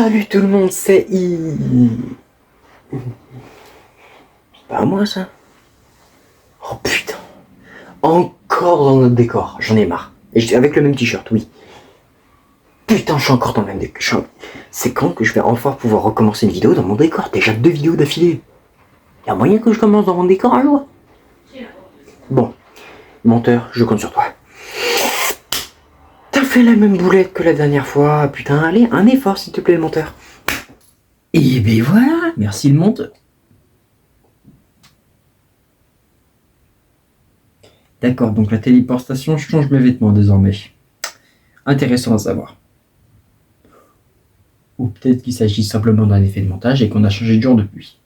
Salut tout le monde, c'est C'est pas à moi ça. Oh putain. Encore dans notre décor, j'en ai marre. Et avec le même t-shirt, oui. Putain, je suis encore dans le même décor. C'est quand que je vais enfin pouvoir recommencer une vidéo dans mon décor? Déjà 2 vidéos d'affilée. Y'a moyen que je commence dans mon décor un jour? Bon, menteur, je compte sur toi. T'as fait la même boulette que la dernière fois. Putain, allez, un effort s'il te plaît, menteur. Et ben voilà, merci le monteur. D'accord, donc la téléportation change mes vêtements désormais. Intéressant à savoir. Ou peut-être qu'il s'agit simplement d'un effet de montage et qu'on a changé de jour depuis.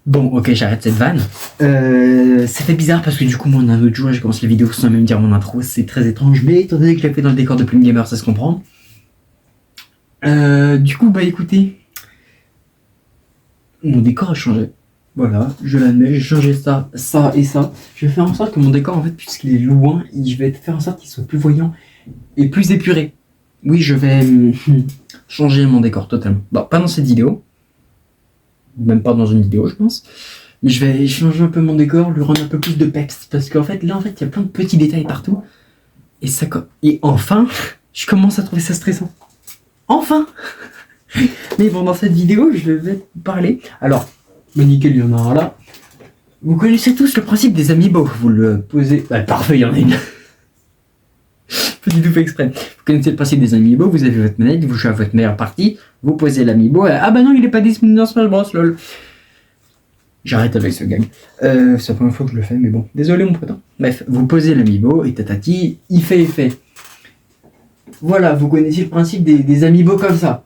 Bon, ok, j'arrête cette vanne. Ça fait bizarre parce que du coup, moi, on a un autre jour, je commence la vidéo sans même dire mon intro, c'est très étrange, mais étant donné que je l'ai fait dans le décor de Plume Gamer, ça se comprend. Du coup, bah écoutez, mon décor a changé. Voilà, je l'admets, j'ai changé ça, ça et ça. Je vais faire en sorte que mon décor, en fait, puisqu'il est loin, je vais faire en sorte qu'il soit plus voyant et plus épuré. Oui, je vais changer mon décor totalement. Bon, pas dans cette vidéo. Même pas dans une vidéo, je pense. Mais je vais changer un peu mon décor, lui rendre un peu plus de peps. Parce qu'en fait, là, en fait, il y a plein de petits détails partout. Et enfin, je commence à trouver ça stressant. Enfin. Mais bon, dans cette vidéo, je vais vous parler. Alors, nickel, il y en a un là. Vous connaissez tous le principe des amiibo. Vous le posez... Bah, parfait, il y en a une. Pas du tout fait exprès. Vous connaissez le principe des amiibo, vous avez votre manette, vous jouez à votre meilleure partie, vous posez l'amiibo, ah bah non, il est pas disponible dans Smash Bros, lol. J'arrête avec ce gag. C'est la première fois que je le fais, mais bon, désolé mon pote. Bref, vous posez l'amiibo et tatati, il fait effet. Voilà, vous connaissez le principe des amiibo comme ça.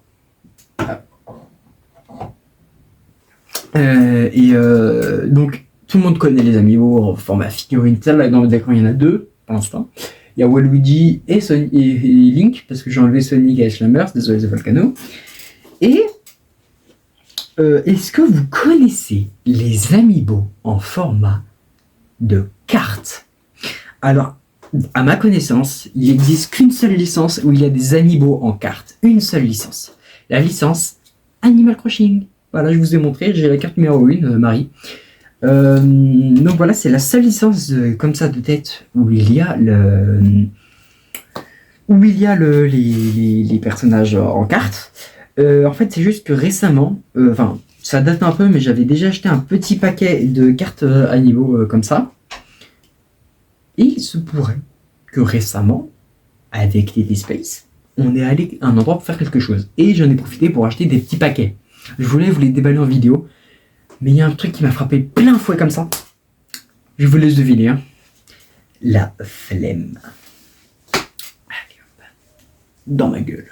Donc, tout le monde connaît les amiibo en format figurine. Là, dans le décor, il y en a 2 pour l'instant. Il y a Waluigi et Link, parce que j'ai enlevé Sonic et Slammers, désolé The Volcano. Et est-ce que vous connaissez les amiibo en format de carte? Alors, à ma connaissance, il n'existe qu'une seule licence où il y a des amiibo en carte. Une seule licence. La licence Animal Crossing. Voilà, je vous ai montré, j'ai la carte numéro 1, Marie. Donc voilà, c'est la seule licence comme ça de tête où il y a les personnages en carte. En fait, c'est juste que récemment, enfin, ça date un peu, mais j'avais déjà acheté un petit paquet de cartes à niveau comme ça. Et il se pourrait que récemment, avec TT Space, on est allé à un endroit pour faire quelque chose. Et j'en ai profité pour acheter des petits paquets. Je voulais vous les déballer en vidéo. Mais il y a un truc qui m'a frappé plein fouet comme ça. Je vous laisse deviner. Hein. La flemme. Allez hop. Dans ma gueule.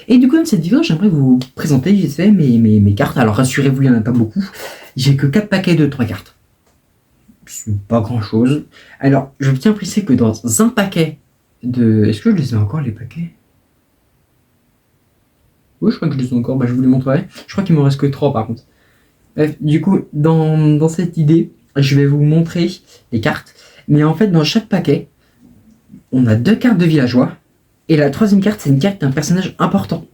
Et du coup, dans cette vidéo, j'aimerais vous présenter vite fait mes cartes. Alors rassurez-vous, il n'y en a pas beaucoup. J'ai que 4 paquets de 3 cartes. C'est pas grand chose. Alors, je tiens à préciser que dans un paquet de... Est-ce que je les ai encore les paquets? Oui, je crois que je les ai encore. Bah, je vous les montrerai. Je crois qu'il me reste que 3 par contre. Bref, du coup, dans cette idée, je vais vous montrer les cartes. Mais en fait, dans chaque paquet, on a 2 cartes de villageois. Et la 3e carte, c'est une carte d'un personnage important.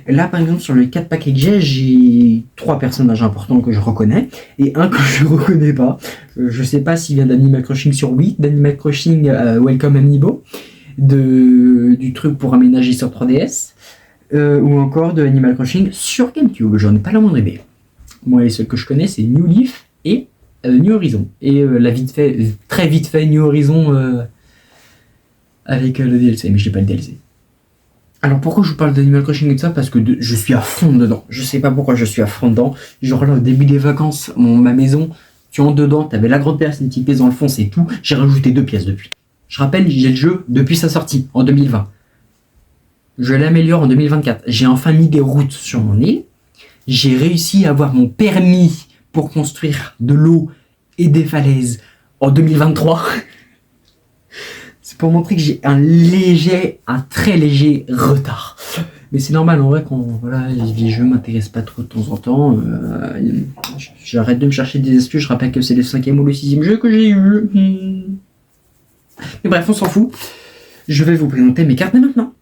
Là, par exemple, sur les 4 paquets que j'ai 3 personnages importants que je reconnais. Et un que je ne reconnais pas. Je sais pas s'il vient d'Animal Crossing sur Wii, d'Animal Crossing Welcome Amiibo, du truc pour aménager sur 3DS, ou encore de Animal Crossing sur GameCube. J'en ai pas la moindre idée. Moi, les seuls que je connais, c'est New Leaf et New Horizon. Et très vite fait, New Horizon avec le DLC, mais je n'ai pas le DLC. Alors pourquoi je vous parle d'Animal Crossing et de ça? Parce que je suis à fond dedans. Je sais pas pourquoi je suis à fond dedans. Genre là, au début des vacances, ma maison, tu entres dedans, t'avais la grande pièce, une petite pièce dans le fond, c'est tout. J'ai rajouté 2 pièces depuis. Je rappelle, j'ai le jeu depuis sa sortie, en 2020. Je l'améliore en 2024. J'ai enfin mis des routes sur mon île. J'ai réussi à avoir mon permis pour construire de l'eau et des falaises en 2023. C'est pour montrer que j'ai un très léger retard. Mais c'est normal, en vrai, quand voilà, les jeux m'intéressent pas trop de temps en temps. J'arrête de me chercher des excuses. Je rappelle que c'est le 5e ou le 6e jeu que j'ai eu. Mais bref, on s'en fout. Je vais vous présenter mes cartes dès maintenant.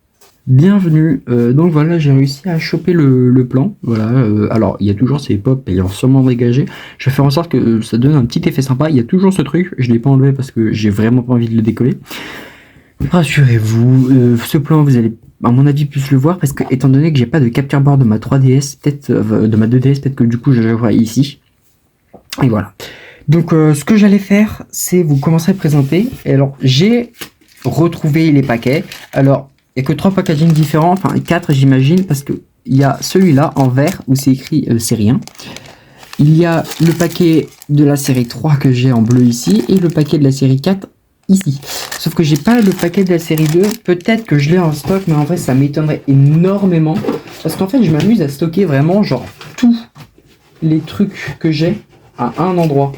Bienvenue. Donc voilà, j'ai réussi à choper le plan. Voilà. Alors, il y a toujours ces pop ayant sûrement dégagé. Je vais faire en sorte que ça donne un petit effet sympa. Il y a toujours ce truc. Je l'ai pas enlevé parce que j'ai vraiment pas envie de le décoller. Rassurez-vous, ce plan, vous allez, à mon avis, plus le voir parce que, étant donné que j'ai pas de capture board de ma 3DS, peut-être de ma 2DS, peut-être que du coup, je le vois ici. Et voilà. Donc, ce que j'allais faire, c'est vous commencer à présenter. Et alors, j'ai retrouvé les paquets. Alors, il n'y a que 3 packagings différents, enfin 4 j'imagine, parce que il y a celui-là en vert où c'est écrit série 1. Il y a le paquet de la série 3 que j'ai en bleu ici et le paquet de la série 4 ici. Sauf que j'ai pas le paquet de la série 2. Peut-être que je l'ai en stock, mais en vrai ça m'étonnerait énormément. Parce qu'en fait je m'amuse à stocker vraiment genre tous les trucs que j'ai à un endroit.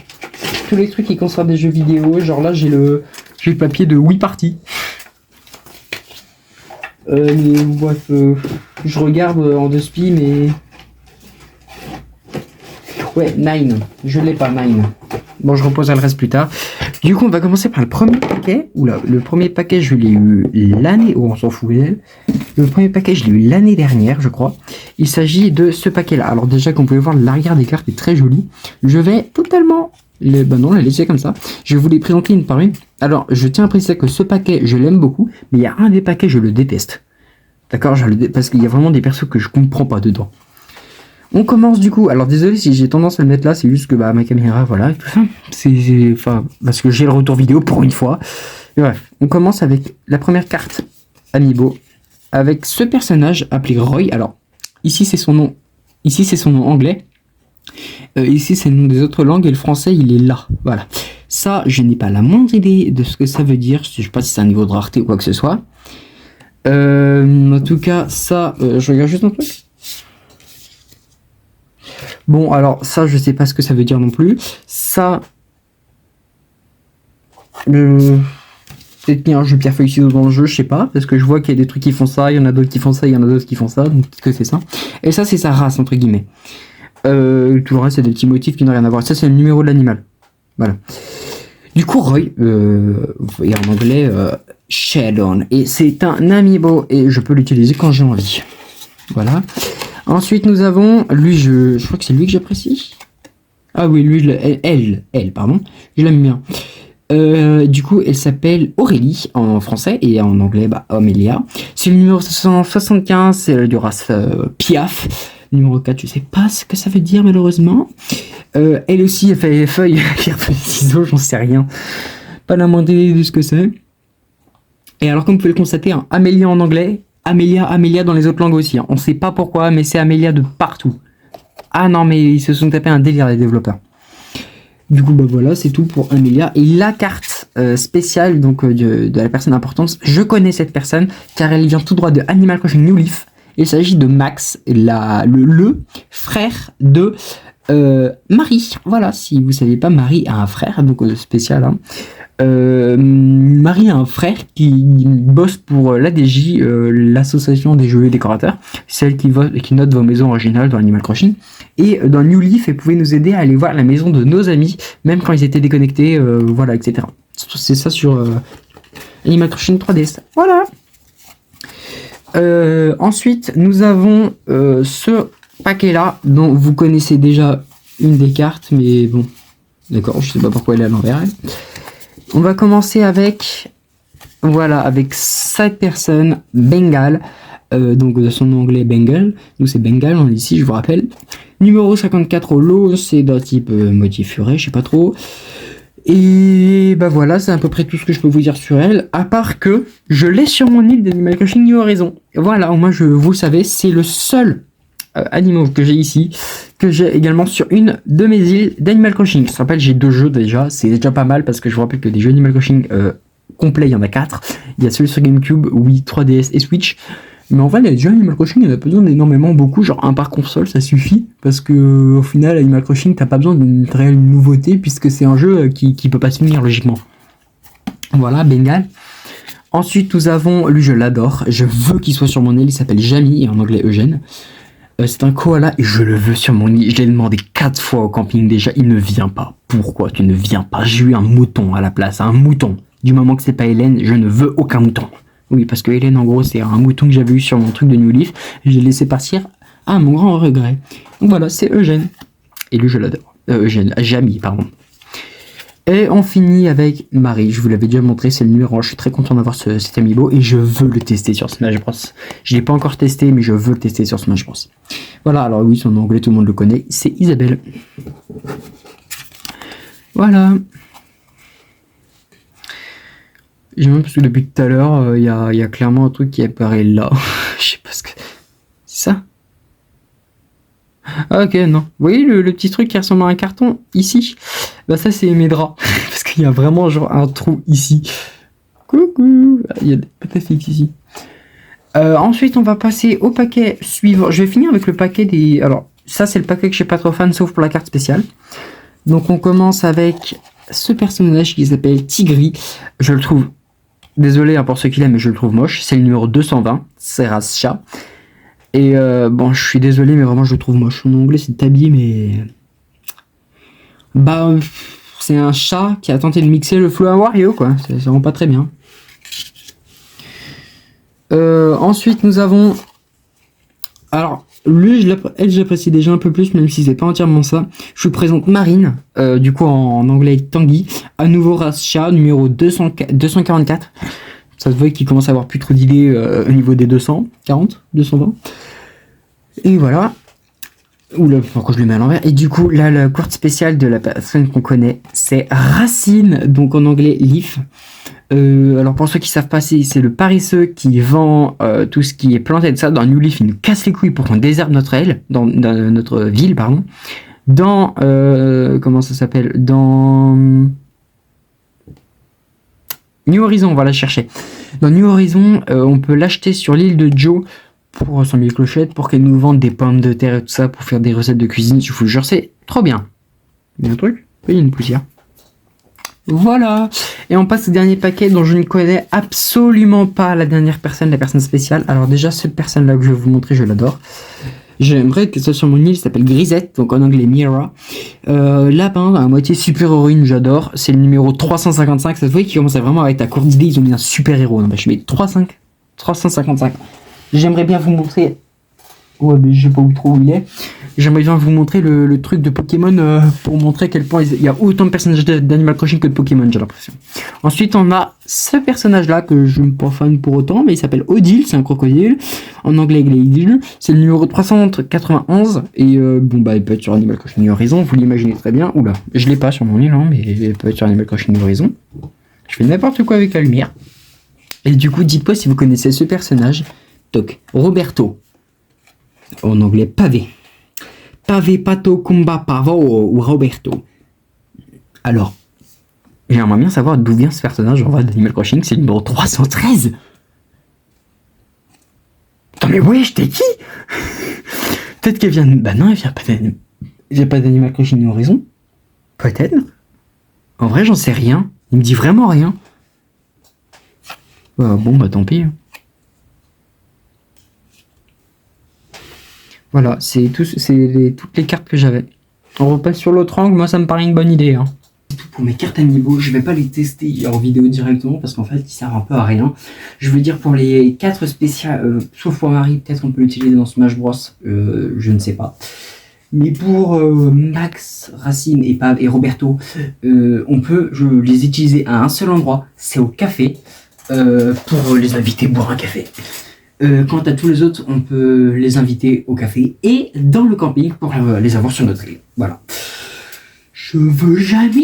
Tous les trucs qui concernent des jeux vidéo. Genre là j'ai le papier de Wii Party. Mais bref, je regarde en deux spi, mais... Ouais, 9. Je l'ai pas, 9. Bon, je reposerai le reste plus tard. Du coup, on va commencer par le premier paquet. Oula, le premier paquet, je l'ai eu l'année... Oh, on s'en fout d'elle. Le premier paquet, je l'ai eu l'année dernière, je crois. Il s'agit de ce paquet-là. Alors déjà, comme vous pouvez voir, l'arrière des cartes est très joli. Je vais totalement... non, la laisser comme ça. Je vais vous les présenter une par une. Alors, je tiens à préciser que ce paquet, je l'aime beaucoup, mais il y a un des paquets, je le déteste. D'accord, parce qu'il y a vraiment des persos que je comprends pas dedans. On commence du coup. Alors désolé si j'ai tendance à le mettre là, c'est juste que ma caméra, voilà, et tout ça. Enfin, parce que j'ai le retour vidéo pour une fois. Et bref, on commence avec la première carte Amiibo, avec ce personnage appelé Roy. Alors ici c'est son nom. Ici c'est son nom anglais. Ici c'est le nom des autres langues et le français il est là. Voilà. Ça, je n'ai pas la moindre idée de ce que ça veut dire. Je sais pas si c'est un niveau de rareté ou quoi que ce soit. En tout cas, ça, je regarde juste un truc. Bon, alors ça, je sais pas ce que ça veut dire non plus. Ça, peut-être qu'il y a un jeu pierre feuille ciseaux dans le jeu, je sais pas, parce que je vois qu'il y a des trucs qui font ça, il y en a d'autres qui font ça, il y en a d'autres qui font ça, donc peut-être que c'est ça. Et ça, c'est sa race entre guillemets. Tout le reste, c'est des petits motifs qui n'ont rien à voir. Ça, c'est le numéro de l'animal. Voilà. Du coup, Roy, vous voyez en anglais, Shadow, et c'est un amiibo, et je peux l'utiliser quand j'ai envie. Voilà. Ensuite, nous avons, lui, je crois que c'est lui que j'apprécie. Ah oui, lui, elle, pardon, je l'aime bien. Du coup, elle s'appelle Aurélie en français, et en anglais, Amelia. C'est le numéro 175, c'est du race Piaf. Numéro 4, je sais pas ce que ça veut dire malheureusement. Elle aussi, elle fait feuille, pierre, feuille, ciseaux, j'en sais rien. Pas la moindre idée de ce que c'est. Et alors, comme vous pouvez le constater, hein, Amélia en anglais, Amélia dans les autres langues aussi. Hein. On sait pas pourquoi, mais c'est Amélia de partout. Ah non, mais ils se sont tapés un délire, les développeurs. Du coup, voilà, c'est tout pour Amélia. Et la carte spéciale donc de la personne importante, je connais cette personne, car elle vient tout droit de Animal Crossing New Leaf. Il s'agit de Max, le frère de Marie. Voilà, si vous savez pas, Marie a un frère, donc spécial. Hein. Marie a un frère qui bosse pour l'ADJ, l'association des jeux et décorateurs, celle qui note vos maisons originales dans Animal Crossing. Et dans New Leaf, elle pouvait nous aider à aller voir la maison de nos amis, même quand ils étaient déconnectés, voilà, etc. C'est ça sur Animal Crossing 3DS. Voilà. Ensuite, nous avons ce paquet-là, dont vous connaissez déjà une des cartes, mais bon, d'accord, je sais pas pourquoi elle est à l'envers. On va commencer avec, voilà, avec cette personne, Bengal, donc de son nom anglais Bengal, nous c'est Bengal, on est ici, je vous rappelle. Numéro 54 au lot, c'est d'un type motif furet, je sais pas trop. Et voilà, c'est à peu près tout ce que je peux vous dire sur elle, à part que je l'ai sur mon île d'Animal Crossing New Horizon. Voilà, au moins vous le savez, c'est le seul animal que j'ai ici, que j'ai également sur une de mes îles d'Animal Crossing. Je te rappelle, j'ai 2 jeux déjà, c'est déjà pas mal parce que je vous rappelle que des jeux Animal Crossing complets, il y en a 4. Il y a celui sur GameCube, Wii, 3DS et Switch. Mais en fait, les jeux Animal Crossing, il n'y en a pas besoin d'énormément beaucoup, genre un par console, ça suffit, parce que au final, Animal Crossing, t'as pas besoin d'une réelle nouveauté, puisque c'est un jeu qui peut pas se finir, logiquement. Voilà, Bengal. Ensuite, nous avons, lui je l'adore, je veux qu'il soit sur mon île, il s'appelle Jamie, et en anglais Eugène. C'est un koala, et je le veux sur mon île, je l'ai demandé 4 fois au camping déjà, il ne vient pas. Pourquoi tu ne viens pas? J'ai eu un mouton à la place, un mouton. Du moment que c'est pas Hélène, je ne veux aucun mouton. Oui, parce que Hélène, en gros, c'est un mouton que j'avais eu sur mon truc de New Leaf. Je l'ai laissé partir à mon grand regret. Donc voilà, c'est Eugène. Et lui, je l'adore. Eugène, Jamie, pardon. Et on finit avec Marie. Je vous l'avais déjà montré, c'est le numéro 1. Je suis très content d'avoir cet amiibo et je veux le tester sur Smash Bros. Je l'ai pas encore testé, mais je veux le tester sur Smash Bros. Voilà, alors oui, son anglais, tout le monde le connaît. C'est Isabelle. Voilà. J'aime parce que depuis tout à l'heure, il y a clairement un truc qui apparaît là. Je sais pas ce que... C'est ça? Ah ok, non. Vous voyez le petit truc qui ressemble à un carton ici? Bah ça c'est mes draps. Parce qu'il y a vraiment genre un trou ici. Coucou. Il y a des pâtes à fixe ici. Ensuite on va passer au paquet suivant. Je vais finir avec le paquet des... Alors ça c'est le paquet que je suis pas trop fan sauf pour la carte spéciale. Donc on commence avec ce personnage qui s'appelle Tigri. Je le trouve... Désolé pour ceux qui l'aiment mais je le trouve moche. C'est le numéro 220. C'est race chat. Et bon, je suis désolé, mais vraiment, je le trouve moche. Son anglais, c'est Tabi, mais... Bah, c'est un chat qui a tenté de mixer le Flow à Wario, quoi. C'est vraiment pas très bien. Ensuite, nous avons... Alors, lui, j'apprécie déjà un peu plus, même si c'est pas entièrement ça. Je vous présente Marine, du coup, en anglais, Tanguy. À nouveau, race chat, numéro 244. Ça se voit qu'il commence à avoir plus trop d'idées au niveau des 240, 220. Et voilà. Oula, pourquoi je le mets à l'envers? Et du coup, là, la courte spéciale de la personne qu'on connaît, c'est Racine, donc en anglais Leaf. Alors pour ceux qui savent pas, c'est le paresseux qui vend tout ce qui est planté de ça. Dans New Leaf, il nous casse les couilles pour qu'on désherbe notre aile, dans notre ville, pardon. Dans... comment ça s'appelle? Dans... New Horizon, on va la chercher. Dans New Horizon, on peut l'acheter sur l'île de Joe pour 100 000 clochettes, pour qu'elle nous vende des pommes de terre et tout ça, pour faire des recettes de cuisine. Je vous jure, c'est trop bien. Il y a un truc? Il y a une poussière. Voilà. Et on passe au dernier paquet dont je ne connais absolument pas la dernière personne, la personne spéciale. Alors déjà, cette personne-là que je vais vous montrer, je l'adore. J'aimerais que ce soit sur mon île, il s'appelle Grisette, donc en anglais Mira. Lapin, à moitié super-héroïne, j'adore. C'est le numéro 355, ça se voit qu'il commence à vraiment avec ta courte idée, ils ont mis un super-héros. Non, bah, je mets 355. J'aimerais bien vous montrer... Ouais, mais je sais pas où il est. J'aimerais bien vous montrer le truc de Pokémon pour montrer à quel point il y a autant de personnages d'Animal Crossing que de Pokémon, j'ai l'impression. Ensuite, on a ce personnage-là que je ne suis pas fan pour autant, mais il s'appelle Odile, c'est un crocodile. En anglais, Odile. C'est le numéro 391. Et bon, bah, il peut être sur Animal Crossing New Horizon, vous l'imaginez très bien. Oula, je l'ai pas sur mon île, hein, mais il peut être sur Animal Crossing New Horizon. Je fais n'importe quoi avec la lumière. Et du coup, dites-moi si vous connaissez ce personnage. Donc, Roberto. En anglais, pavé. Pavé, pato, kumba, pavo ou Roberto. Alors, j'aimerais bien savoir d'où vient ce personnage en vrai d'Animal Crossing, c'est le numéro 313. Attends, mais ouais, je t'ai dit. Peut-être qu'elle vient... Bah non, elle vient pas d'Animal Crossing New Horizon. Peut-être. En vrai, j'en sais rien. Il me dit vraiment rien. Bon, bah tant pis. Voilà, c'est toutes les cartes que j'avais. On repasse sur l'autre angle, moi ça me paraît une bonne idée. Hein. C'est tout pour mes cartes amiibo, je vais pas les tester en vidéo directement parce qu'en fait ils servent un peu à rien. Je veux dire pour les 4 spéciales, sauf pour Marie, peut-être on peut l'utiliser dans Smash Bros, je ne sais pas. Mais pour Max, Racine et Roberto, on peut les utiliser à un seul endroit, c'est au café, pour les inviter boire un café. Quant à tous les autres, on peut les inviter au café et dans le camping pour les avoir sur notre île. Voilà. Je veux jamais.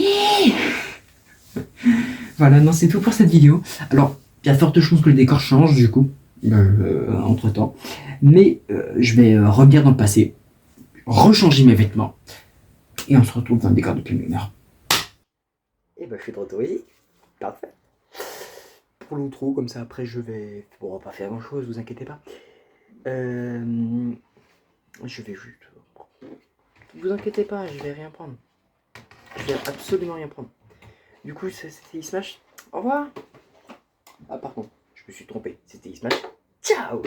Voilà, non, c'est tout pour cette vidéo. Alors, il y a de fortes chances que le décor change du coup, entre temps. Mais je vais revenir dans le passé, rechanger mes vêtements et on se retrouve dans le décor de pleine lumière. Et bah, je suis de retour ici. Parfait. Pour l'outro, comme ça après je vais... Bon, on va pas faire grand chose, vous inquiétez pas. Je vais juste... Vous inquiétez pas, je vais rien prendre. Je vais absolument rien prendre. Du coup, c'était Ismash. Au revoir. Ah, pardon, je me suis trompé. C'était Ismash. Ciao.